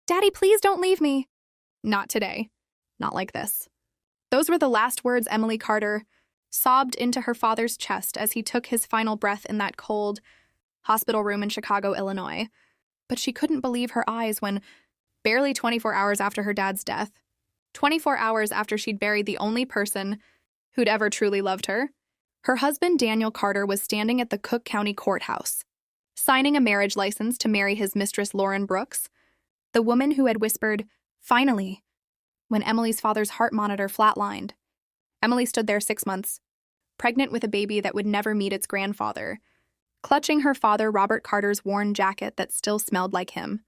"Daddy, please don't leave me." Not today. Not like this. Those were the last words Emily Carter sobbed into her father's chest as he took his final breath in that cold hospital room in Chicago, Illinois. But she couldn't believe her eyes when, barely 24 hours after her dad's death, 24 hours after she'd buried the only person who'd ever truly loved her, her husband Daniel Carter was standing at the Cook County Courthouse, signing a marriage license to marry his mistress Lauren Brooks, the woman who had whispered, "Finally," when Emily's father's heart monitor flatlined. Emily stood there 6 months, pregnant with a baby that would never meet its grandfather, clutching her father Robert Carter's worn jacket that still smelled like him,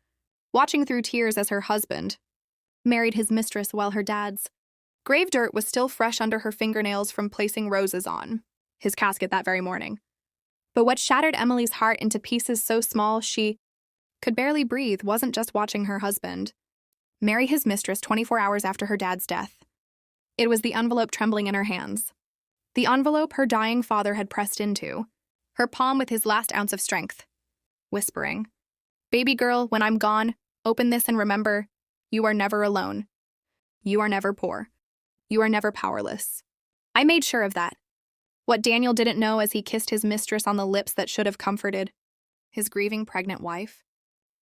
watching through tears as her husband married his mistress while her dad's grave dirt was still fresh under her fingernails from placing roses on his casket that very morning. But what shattered Emily's heart into pieces so small she could barely breathe wasn't just watching her husband marry his mistress 24 hours after her dad's death. It was the envelope trembling in her hands. The envelope her dying father had pressed into, her palm with his last ounce of strength, whispering, "Baby girl, when I'm gone, open this and remember, you are never alone. You are never poor. You are never powerless." I made sure of that. What Daniel didn't know as he kissed his mistress on the lips that should have comforted his grieving pregnant wife.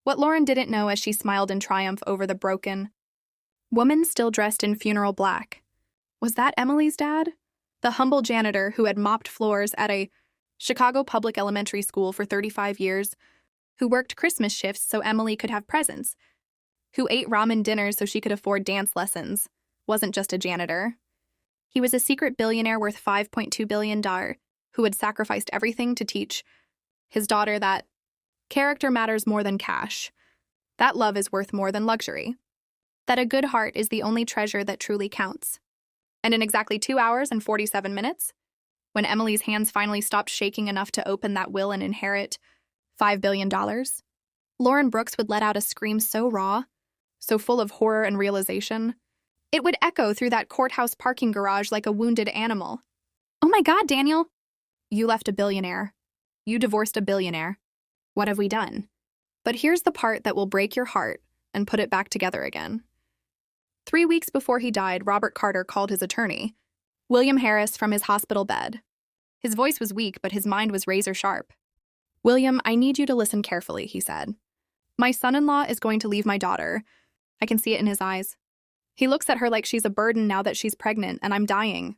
What Lauren didn't know as she smiled in triumph over the broken woman still dressed in funeral black. Was that Emily's dad? The humble janitor who had mopped floors at a Chicago public elementary school for 35 years, who worked Christmas shifts so Emily could have presents, who ate ramen dinners so she could afford dance lessons, wasn't just a janitor. He was a secret billionaire worth $5.2 billion who had sacrificed everything to teach his daughter that character matters more than cash, that love is worth more than luxury, that a good heart is the only treasure that truly counts. And in exactly 2 hours and 47 minutes, when Emily's hands finally stopped shaking enough to open that will and inherit $5 billion, Lauren Brooks would let out a scream so raw, so full of horror and realization, it would echo through that courthouse parking garage like a wounded animal. "Oh my God, Daniel! You left a billionaire. You divorced a billionaire. What have we done?" But here's the part that will break your heart and put it back together again. 3 weeks before he died, Robert Carter called his attorney, William Harris, from his hospital bed. His voice was weak, but his mind was razor sharp. "William, I need you to listen carefully," he said. "My son-in-law is going to leave my daughter. I can see it in his eyes. He looks at her like she's a burden now that she's pregnant, and I'm dying.